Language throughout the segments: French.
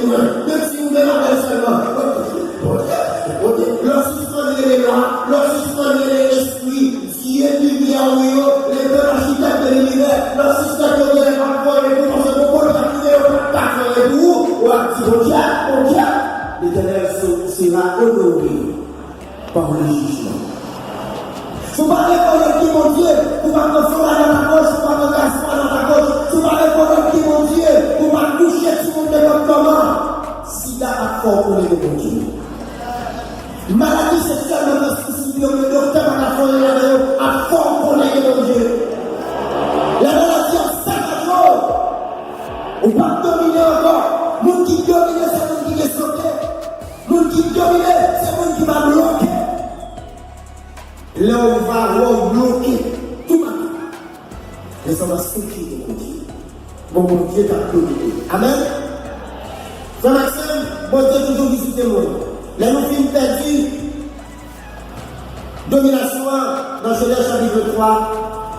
loin. Même si vous demandez seulement. Lorsqu'ils sont les lois, lorsqu'ils sont les esprits, Dieu lui a oublié les deux architectes de l'univers, lorsqu'ils sont les rapports, les commencements, les contact, et tout, on a dit, mon Dieu, l'Éternel sera honoré par le jugement. Vous parlez pour mon Dieu, vous parlez pour la gauche, vous parlez pour la gauche, vous parlez pour mon Dieu, vous parlez toucher tout le monde département. Si là, à fort pour les bon Dieu. Maladie sexuelle, le docteur a fait à fort pour les bon Dieu. La maladie en 5 jours, on va dominer encore. Moun qui domine, c'est moun qui est sauté. Moun qui domine, c'est moun qui va bloquer. Là, on va bloquer tout le monde. Mais ça va se faire de mon Dieu. Mon Dieu t'a dominé. Amen. Frère Maxime, bon Dieu toujours visiter moi. Les nous films perdus. Domination dans Genèse chapitre 3.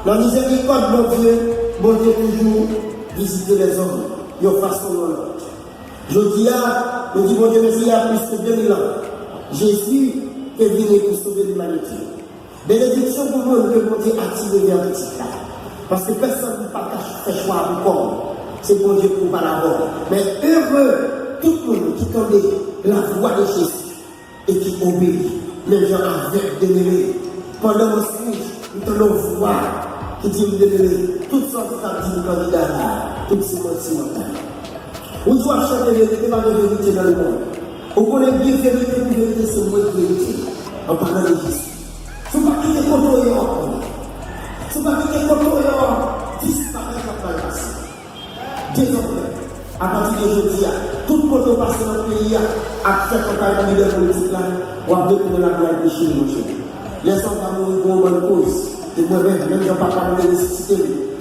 Dans miséricorde, mon Dieu toujours visiter les hommes. De façon ou l'autre. Je dis à, nous disons, mon Dieu, merci, il y a plus de 2000 ans. Jésus est venu pour sauver l'humanité. Bénédiction pour nous que mon Dieu a tiré vers le petit là. Parce que personne ne peut pas faire choix encore. C'est mon Dieu pour pas l'avoir. Mais heureux, tout le monde qui connaît la voix de Jésus et qui obéit. Les gens avec démêlés. Pendant mon speech, nous allons voir qui dit démêlés. Toutes sortes de candidats là, toutes ces sentiments. On doit chanter la vérité, pas de vérité dans le monde. On connaît bien vérité pour vérité, c'est moins de vérité. En parlant de Jésus. Si vous ne pouvez pas contrôler, si vous ne pouvez pas contrôler, disparaître la place. Désormais, à partir de aujourd'hui, tout le monde passe dans le pays, à faire campagne de leader politique, on va découvrir la gloire de chez nous. Les gens vont mourir pour une bonne cause. Et moi-même, même si je ne pas parler de nécessité,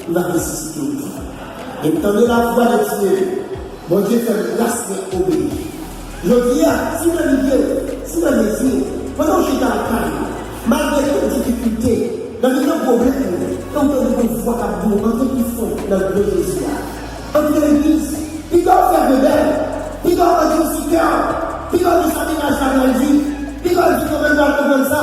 nous avons nécessité. Et tant que la voix de Dieu, mon Dieu fait grâce et obéir. Je dis, si vous avez dit, pendant que je suis dans le calme, malgré les difficultés, dans les problèmes, quand on voit qu'à vous, en tant qu'il faut dans le Dieu Jésus, entre l'église, il doit faire de belle, il doit faire du cœur, il doit faire sa ménage dans la vie, il doit dire comment il va comme ça,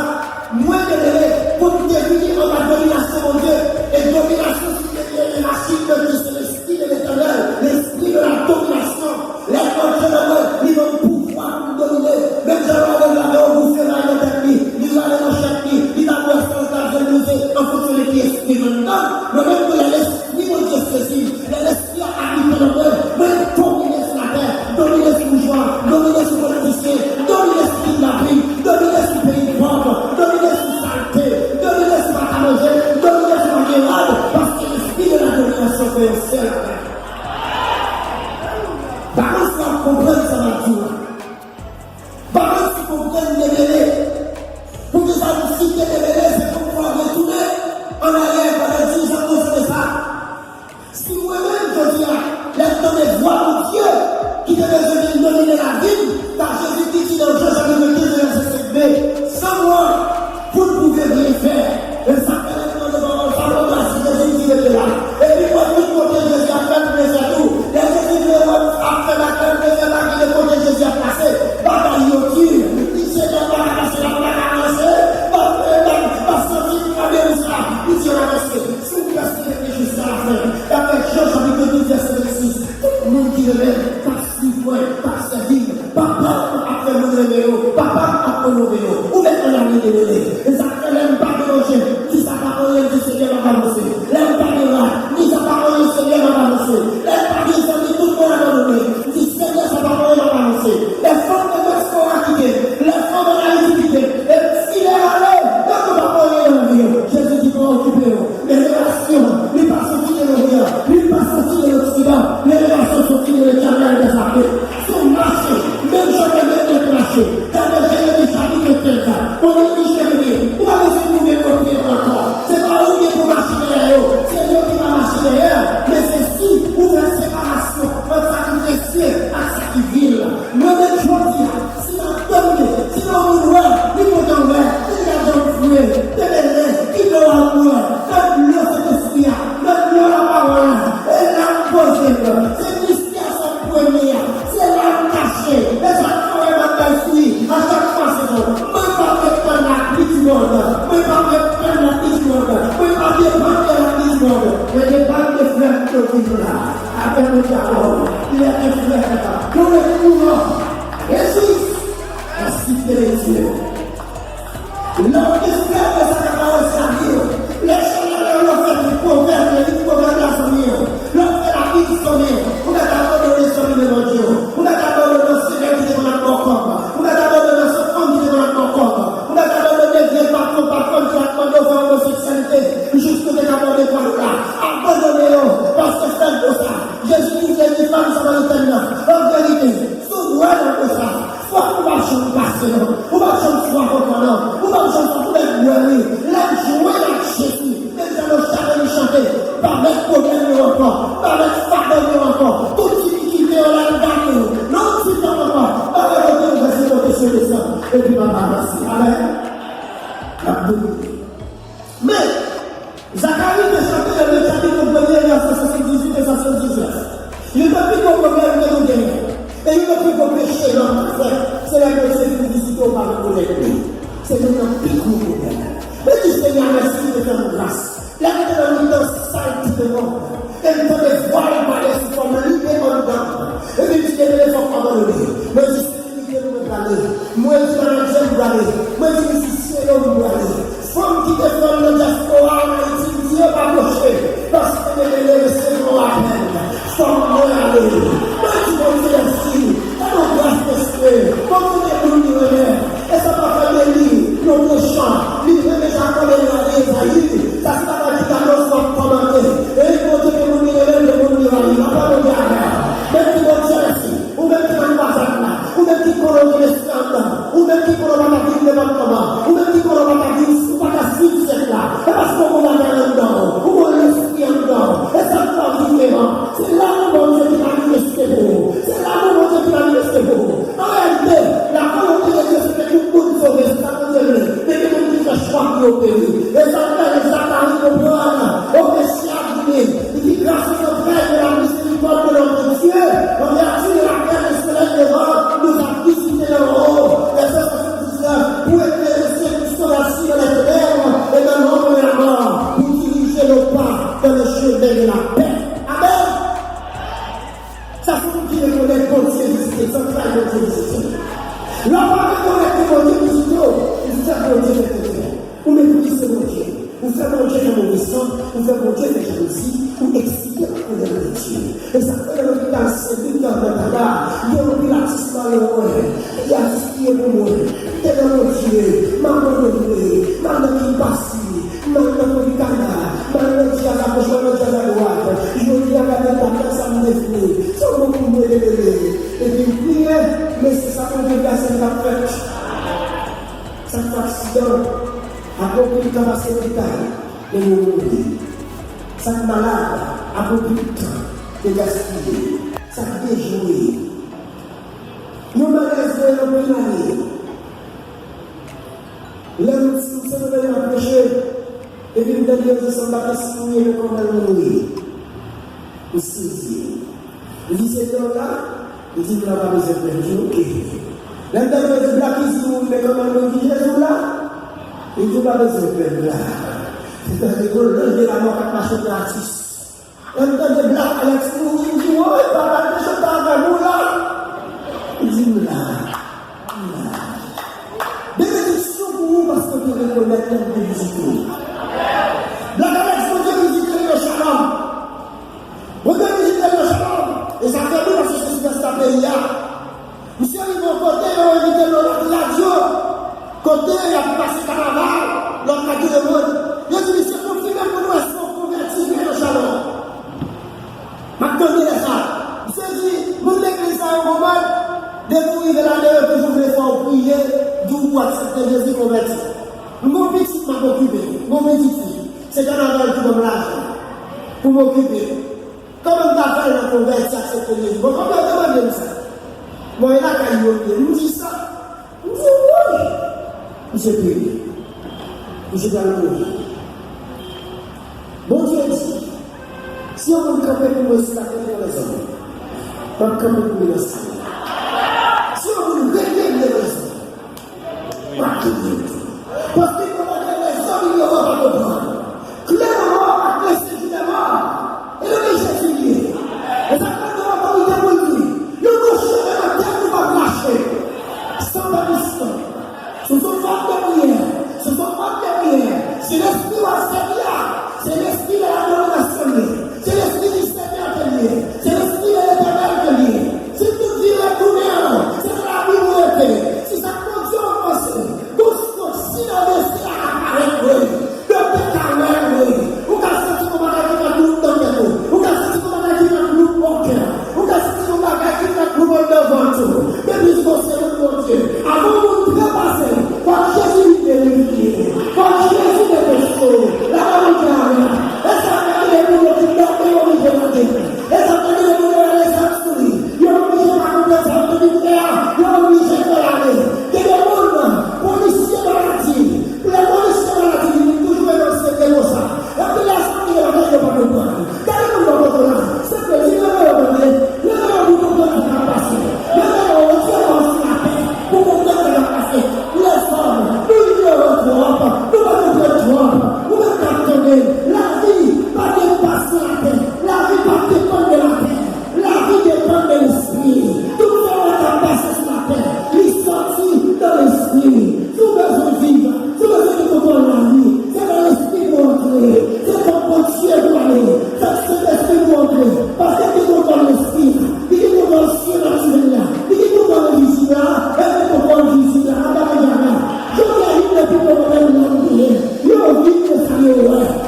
moins de délai pour définir la domination de Dieu, et domination, c'est la chute de Dieu, c'est l'esprit de l'éternel, l'esprit de la domination, les contrôleurs, ils vont pouvoir nous dominer, même si on va aller au bout, c'est la tête, ils vont aller dans chaque vie, ils vont avoir son temps de nous en fonction de l'esprit maintenant, le même que l'esprit de Dieu saisi, l'esprit a habité dans le monde, mais dominer sur la terre, dominer sur le joie, dominer sur le lycée, dominer sur la vie, dominer sur le pays pauvre, dominer sur la santé, dominer sur la manger, dominer sur la guérade, parce que l'esprit de la domination fait un seul avec. Par contre, si on comprend ça va tout. Par contre, si on comprend les délais, pour que ça nous cite les délais, c'est pour pouvoir retourner en arrière pendant 10 ans cause de ça. Si moi-même, je dis, laisse-moi des voix de Dieu qui devait venir dominer la ville, car Jésus dit dans Jean chapitre 15, verset 7b, sans moi, vous ne pouvez rien faire. Et ça fait maintenant de parole, ça va passer de Jésus qui est là. Et puis, moi, tout côté Jésus a fait, mais c'est tout. Les Jésus de l'Europe a fait la terre, mais c'est là que le côté Jésus a passé. Bataille au tir, il s'est d'abord passé la plaque à lancer, parce que il va bien ça, il s'est avancé. Si vous restez juste à la fin, avec Jean chapitre 12, verset 26, tout le monde qui le met, par Sylvain, par Séville, papa a fait mon numéro, papa a fait mon numéro, où est-ce qu'on a mis les délais? Et ça fait même pas de manger, qui sa parole du Seigneur va avancer. L'aime pas de là, ni sa parole du Seigneur va avancer. L'aime pas de ça, ni tout le monde a donné. Du Seigneur, sa parole va avancer. Les femmes de Mexico ont quitté, les femmes de Haïti quitté. Et s'il est allé, dans le parole est en vie. Jésus dit qu'on occupe les relations, les pas sortis de l'Orient, les pas sortis de l'Occident, les relations sorties de l'Éternel des armées. Son marché, même jamais même marché. Quand le Seigneur des chapitres 15, on est dit chérie, où allez-vous trouver votre pied encore? C'est pas où pour marcher derrière, c'est Dieu qui va marcher derrière, mais c'est si vous faites séparation entre sacrifice à sacrifice. Moi-même, je vous dis, si on donne, si on vous voit, il faut t'en faire, il y a donc fouet, il doit avoir, donne-le cet esprit, donne-le la parole, et la poser, c'est l'histoire son premier, c'est la vivre là. Après le dialogue, il est un frère. Nous le trouvons. Jésus, ainsi que les dieux. L'homme qui se fait de sa parole servir. Les chemins l'ont fait du proverbe, du proverbe de la famille. L'homme fait la vie du sommeil. On a d'abord donné son numéro de Dieu. On a d'abord donné son Seigneur qui est dans notre corps. On a d'abord donné son femme qui est dans notre corps. On a d'abord donné vieux patron qui a demandé aux homosexualité. Jusque de d'abord de par là. Abandonnez-le. Parce que c'est pour ça. Jésus disait des femmes samaritaines. En vérité, sous droit dans ça. Soit on va changer passer, on va changer foi encore, on va changer pour les gloire, la joie de Jésus, les gens savent chanter, par les problèmes encore, par les fardeaux encore, toute difficulté on l'a gagné, non si t'en as pas, on va regarder sur les sang, et puis on va passer, amen. Mais, Zacharie a chanté dans le chapitre 1er, verset 78 et 79. Il ne peut plus qu'on problème de nous gagner. Et il ne peut pas pécher l'homme frère. C'est la personne qui nous visite au paradis pour les pays. C'est notre plus gros problème. Mais tu Seigneur, merci de faire grâce. La vie de notre sale qui te manque. Elle peut les voir et parler sous forme de libérer en dedans. Et puis tu t'es les formes abandonnées. Mais tu sais que tu me parler. Moi, je suis un jeune parler. Moi, je suis un homme parler. Femme qui défend le diaspora, Dieu va approcher. Parce que les Seigneur à peine. Femme moi aller. Moi, tu vas dire ainsi. Alors, grâce d'esprit. Comment tu es nous et ça va faire des lits, nos chants, livrer les gens comme les Isaïe. Ça se va dire qu'à nos soins commandés. Et il faut dire que nous mirons le monde d'Israël. Il n'a pas de diable. Même qui vont dire ainsi. Ou même qui vont pas là. Ou même qui colonne les scandales. Ou même qui colonne la vie de département. Ou même qui colonne la vie de pas la suite cette là. Et parce qu'on va aller dedans. Ou on l'esprit en dedans. Et ça va différent. C'est là où mon Dieu qui va nous rester beau. C'est là où mon Dieu qui va nous rester beau. En réalité, la volonté de Dieu, c'est que tout le monde sauve. C'est ça qu'on aime. Mais que nous disons choix qui au pays. Et ça fait les Zacharie au Broana, au Messie Adonai. Il dit grâce à notre frère de la miséricorde de notre Dieu, en vertu de la paix du soleil devant, nous a visité le haut. Et ça, pour éclairer ceux qui sont assis dans les ténèbres et dans l'ombre de la mort, pour diriger nos pas dans le chemin de la paix. Amen. Ça faut nous dire qu'on est bon Dieu visité, sans faire bon Dieu visité. L'homme qu'on est bon Dieu visité, il fait bon Dieu visité. Ou méprisez mon Dieu. Ou faire mon Dieu comme on descend, ou faire mon Dieu avec jalousie, ou expliquer la colère de Dieu. Et ça fait l'hôpital, c'est tout dans le tabac. Il y a un pilatiste dans le monde. Il y a tout ce qui est bon. Et dans mon Dieu, maman donné, maman qui passe, maman qui canard, maman qui a la gauche, maman qui a la droite. Je dis à la tête, ça me définit. Ça me coupe les bébés. Et puis, prier, mais c'est ça qu'on veut passer la fête. Ça fait accident. À beaucoup de temps, c'est l'hôpital, et nous mourons. Chaque malade, à beaucoup de temps, de gaspiller. Chaque déjoué. Nous magasins, nous pénaliser. Là, nous sommes venus à prêcher, et puis nous avons dit que nous avons signé le commandement de mourir. Nous saisissons. Il dit, c'est là, il dit, nous n'avons pas besoin de faire. Là, nous avons dit, le commandement de Jésus là. Il ne faut pas besoin de faire là. C'est-à-dire que le la mort a marché gratis. Et nous avons des blagues à l'explosion. Il dit, oh, il va pas de chanter avec nous là. Il dit, nous là. Bénédiction pour vous parce que vous reconnaissez notre bénédiction. Blague à l'explosion, vous visitez le shalom. Vous visitez le shalom. Et ça fait nous parce que c'est ce que pays là. Monsieur, ils vont côté, ils vont inviter le radio. Côté, il a passé carnaval, l'homme a dit le monde. Il a dit, monsieur, confirmez pour nous, est-ce qu'on convertit le shalom? Maintenant, il est ça. Il s'est dit, vous l'église à un moment, depuis l'année que vous voulez faire prier, d'où vous acceptez Jésus converti. Mon petit m'a occupé, mon petit fille, c'est carnaval qui donne l'argent pour m'occuper. Comment t'as fait le converti accepter Jésus? Bon, comment t'as demandé ça? Moi, il a qu'à y nous dit ça. Nous dit oui. Monsieur Péry, monsieur Dalmoni. Bon Dieu dit, si on veut camper pour nous, c'est la camper dans les hommes. Pas camper pour les hommes. Si on veut régler les hommes, pas camper pour les hommes. Parce que comment les hommes, ils n'auront pas comprendre. Clairement, après ce qui est mort, et le Jésus assistant. Ce sont femmes de prière. Ce sont femmes de prière. C'est l'esprit de la Seigneur. C'est l'esprit de la domination. C'est l'esprit du Seigneur qui est. C'est l'esprit de l'Éternel qui est. Si tu dis la douleur, c'est de la vie où elle est. Si ça continue à passer, si la veste apparaît, le pétard, ou qu'à ce moment là qui va nous donner, ou qu'à ce moment là qui va nous moquer, ou qu'à ce moment là qui va nous devant nous. Mais puis, c'est mon Dieu. Avant de nous trépasser, quand Jésus est venu, quand Jésus est venu, la parole et ça fait les boulots qui dorment et on vient de la et ça fait les boulots et les absouris. Ils ont mis sur la compétence de l'univers, ils ont mis sur l'année. Et le monde, policiers maladie, les policiers maladie, ils toujours dénoncer comme ça. Et puis la santé de la vie, ils ne vont pas comprendre. Car ils ne vont pas comprendre. C'est que si le monde est venu, le monde vous comprend ce qui va passer. Le monde vous comprend ce qui va passer. Pour comprendre ce qui va passer. Les hommes, nous ne nous trompons, nous ne nous trompons, nous ne captons la vie, pas dépasser la terre. La vie pas dépendre de la terre. La vie dépend de l'esprit. Tout ce qui va passer sur la terre, il sortit dans l'esprit. Tout besoin de vivre, tout besoin de comprendre la vie. C'est dans l'esprit pour entrer. C'est ton bon Dieu pour aller. C'est l'esprit pour entrer. Parce que tu comprends l'esprit. Tu comprends le ciel naturel. Tu comprends le visible. Et tu comprends le visible. Je t'invite depuis que vous avez l'envie. Je vis que ça y est.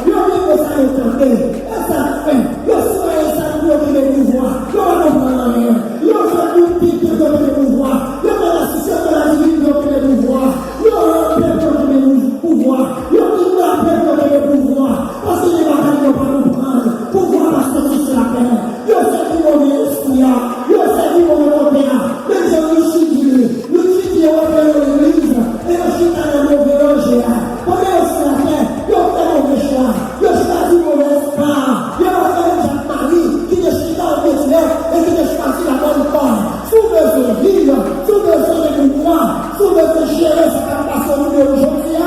Je vis que ça y est tenté. Et ça fait. Je suis ça pour le pouvoir. Je ne comprends rien. Je fais tout petit pour le pouvoir. Je fais la situation de la vie pour le pouvoir. Je rappelle pour le pouvoir. Je rappelle pour le pouvoir. Parce que les batailles ne vont pas nous prendre. Pouvoir va sortir sur la terre. Je sais qui vont venir esprit. Je sais qui vont venir opérer. Mais je nous suis dit. Nous suis dit, on va faire l'église. Et je suis dans le mauvais loger. Pour les aussi la terre. Je fais mauvais choix. Je choisis mauvais part. Je vais faire Jacques-Marie qui ne suis pas au métier et qui ne choisit la bonne part. Sous besoin de vivre, sous besoin de pouvoir, sous besoin de gérer sa capacité aujourd'hui,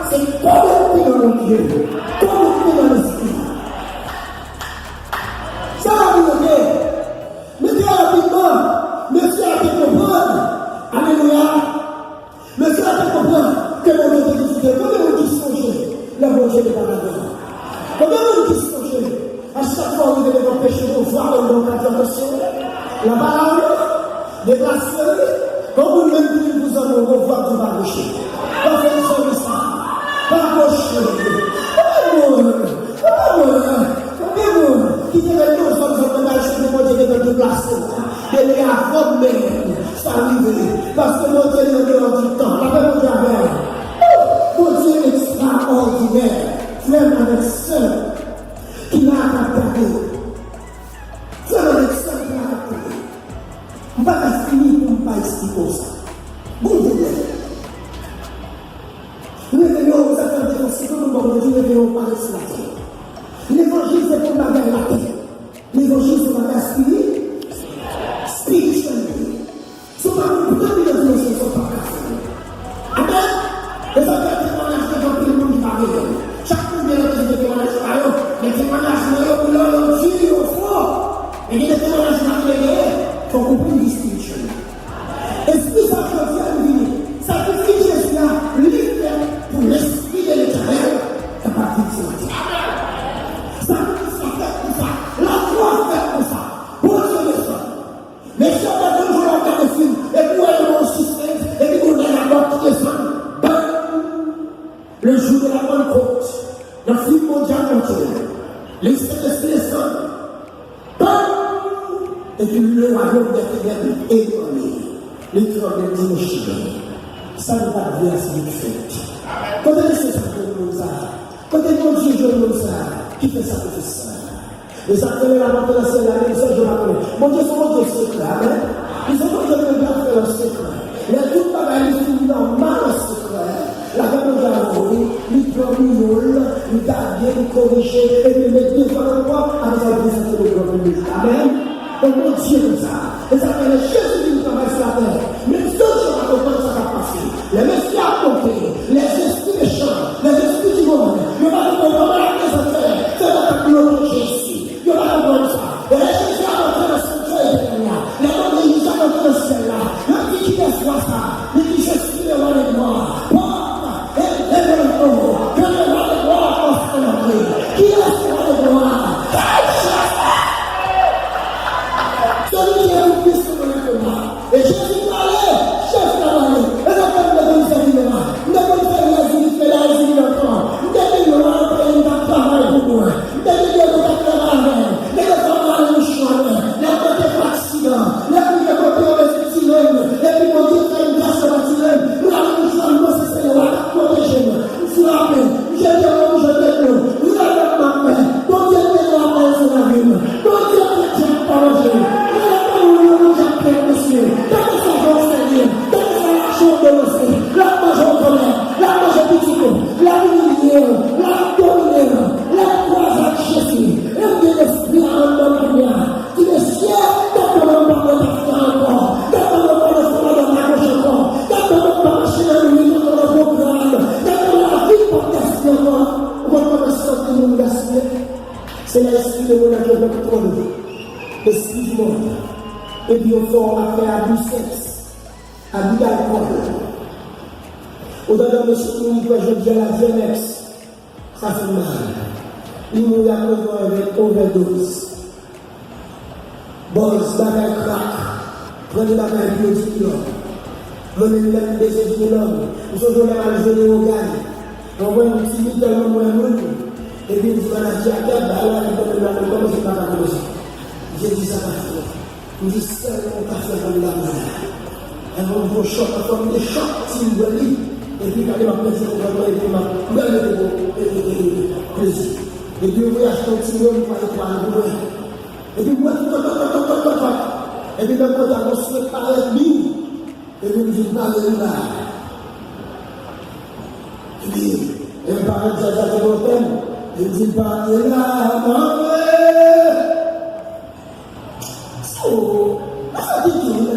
c'est corrompu dans le Dieu, corrompu dans l'esprit. Ça va vous aider. Mettez rapidement, monsieur a fait comprendre. Alléluia. Monsieur a fait comprendre que mon Dieu est difficile. Combien vous dites songer le bon Dieu n'est pas là-dedans? Combien vous dites songer? À chaque fois que vous devez empêcher de voir dans le attention, la parole, les blasphèmes, quand vous même vous en revoir du marché. Pas faire ça, pas gaucher. Qui devait nous sommes en train de manger de déplacer. Et les avant même, ça arrive. Parce que mon Dieu est dehors du temps. La même travers. Mon Dieu est extraordinaire. Même avec ceux qui m'a attaqué. Même avec ceux qui m'a attaqué. On va pas finir pour ne pas expliquer ça. Bon Dieu. Réveillons, vous attendez aussi, comme nous dit, réveillons par le soir. L'évangile, c'est pour la guerre la terre. L'évangile, c'est pour la guerre spirituelle. Ce sont pas pour deux millions de choses, ce ne sont pas cassés. Amen. Les autres témoignages de tout le monde qui parle. Chaque fois que vous témoignages par eux, les témoignages de eux, pour leur Dieu, au fond. Et les témoignages matériels, il faut comprendre le spirituel. Esprit sacrifié, sacrifice Jésus, libre pour l'esprit de l'Éternel, à partir de ce matin. Sacrifice fait pour ça, la croix fait pour ça, pour Dieu le sang. Mais si on a toujours encore des films, et puis on a un système, et puis on a la mort qui descend, le jour de la Pentecôte, le film mondial entier, les Saint-Esprit descendent, et puis le royaume des ténèbres est éloigné. Les tremblements de nos children. Ça ne va pas bien si vous faites. Quand on est ça, quand on est Dieu, je nous ça, qui fait ça, qui fait ça. Les acteurs de la vente de la scène, la même chose, je m'appelle. Mon Dieu, c'est mon Dieu secret, amen. Ils sont pas de bien faire un secret. Il y a tout le travail, il finit dans mal secret. La gamme de la voie, il prend une moule, il t'a bien corrigé, et il met devant le roi, avec la présence de l'Église. Amen. Donc, mon Dieu, comme ça. Et ça fait le Jésus qui travaille sur la terre. Mais ceux qui vont comprendre ça va passer. Les messieurs à côté, les esprits méchants, les esprits du monde, ils vont comprendre la présence de terre. C'est la gloire de Jésus. Ils vont comprendre ça. Et les Jésus à l'entrée de ce Dieu éternel. Les gens de l'Église à l'entrée de ce ciel-là. Le qui soit ça. Le qui je suis. la dominer, la croisade Jésus, et de l'esprit en Maria, qui est fier d'être le monde de la encore, d'être le monde de la marche encore, d'être le monde de la marche dans le milieu de la programme, d'être la vie pour tester reconnaissance de mon gaspillé. C'est l'esprit de mon amour de contrôle, l'esprit du monde, et puis on fait affaire à du sexe, à du alcool. Au-delà de ce que je dis à la jeunesse, ça fait mal. Il mourit à cause avec overdose. Boys, bagaille crack, prenez bagaille biotique, prenez même des étudiants, nous sommes mal joués au gars. On voit un petit peu tellement moins monde, et puis vous allez dire à quel bail, comment c'est pas comme ça. J'ai dit ça pas fait. Vous dites seulement pas faire comme la malade. Elle va vous choquer comme des chocs, si vous voulez. Et puis, quand il m'a plaisir, il m'a plaisir. Et puis, vous achetez un petit homme pour aller voir le et puis, moi, et puis, quand on a construit par lui, et puis, je parle là. Et puis, il me parle de ça, il me dit, parle là, maman. Oh, ça dit qu'il y a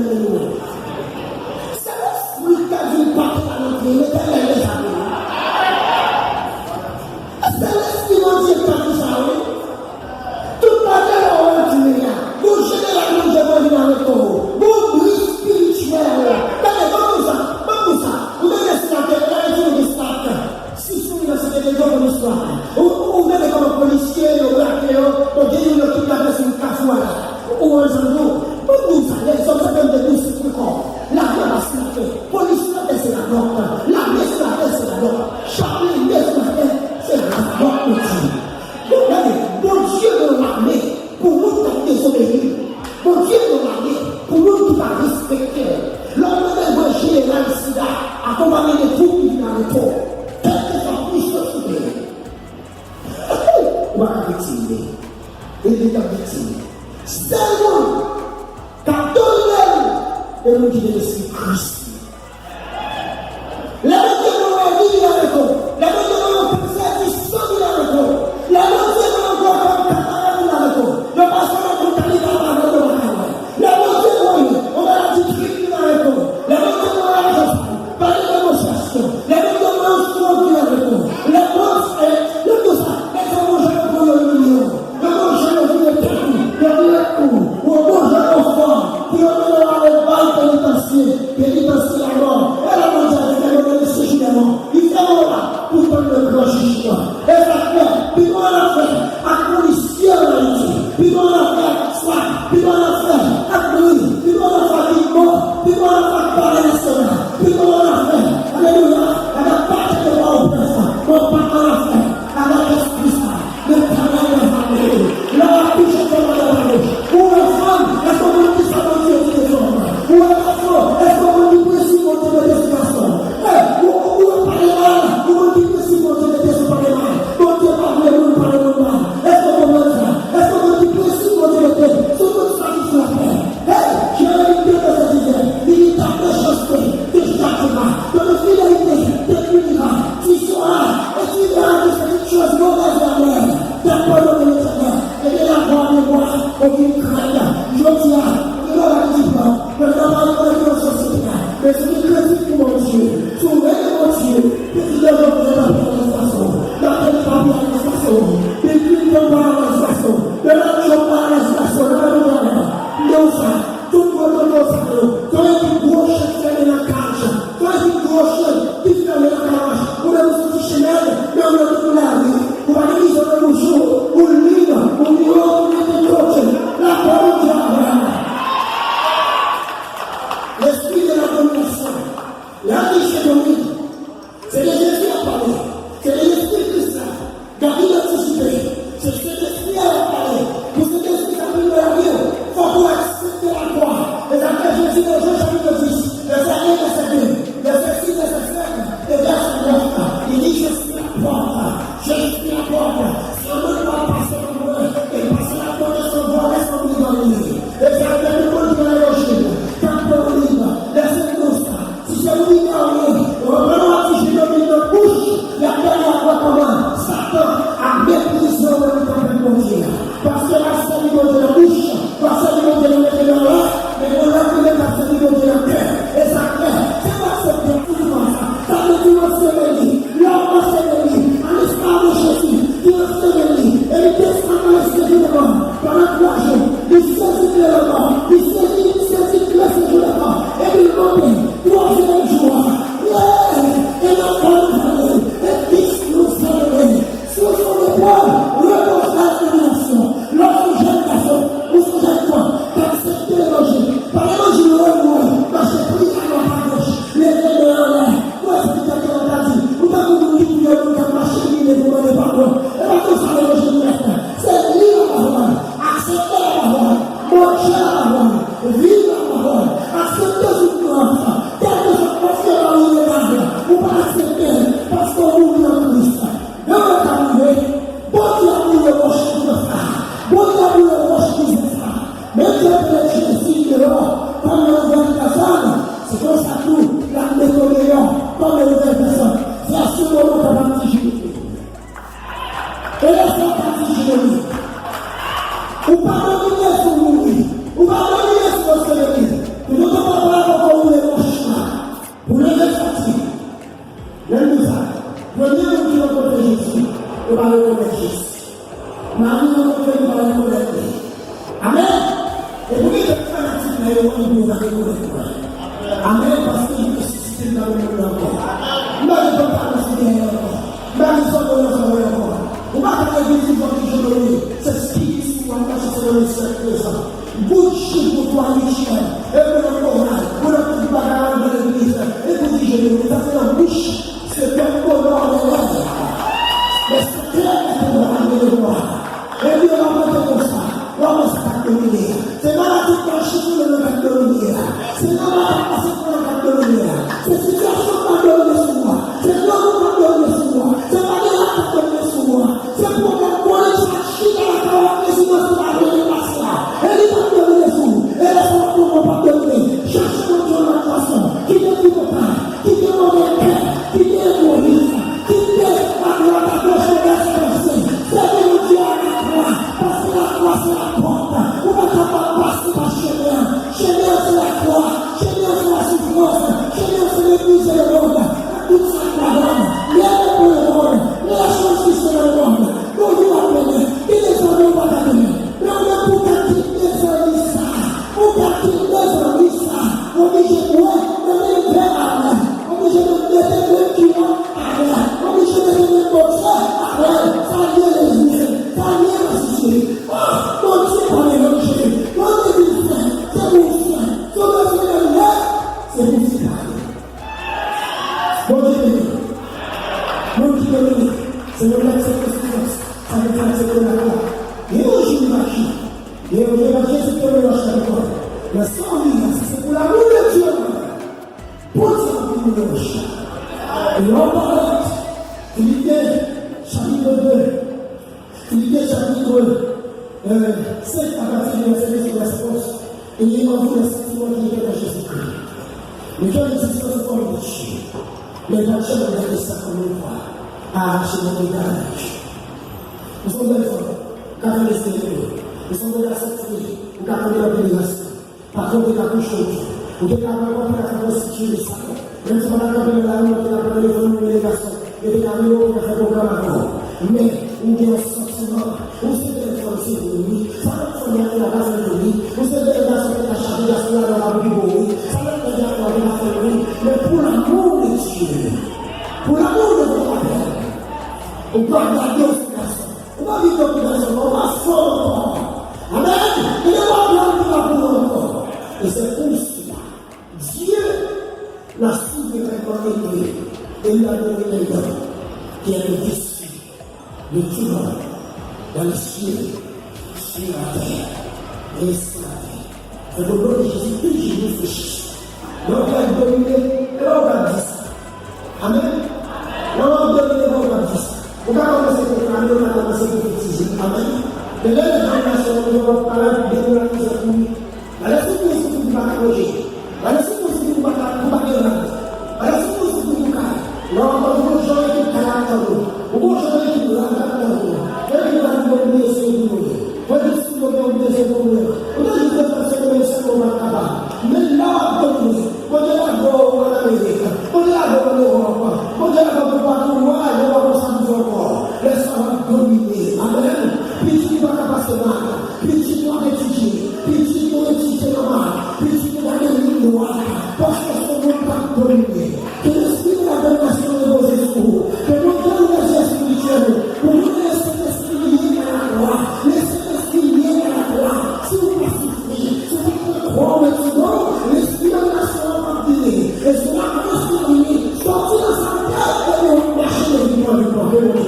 Quando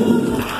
pays.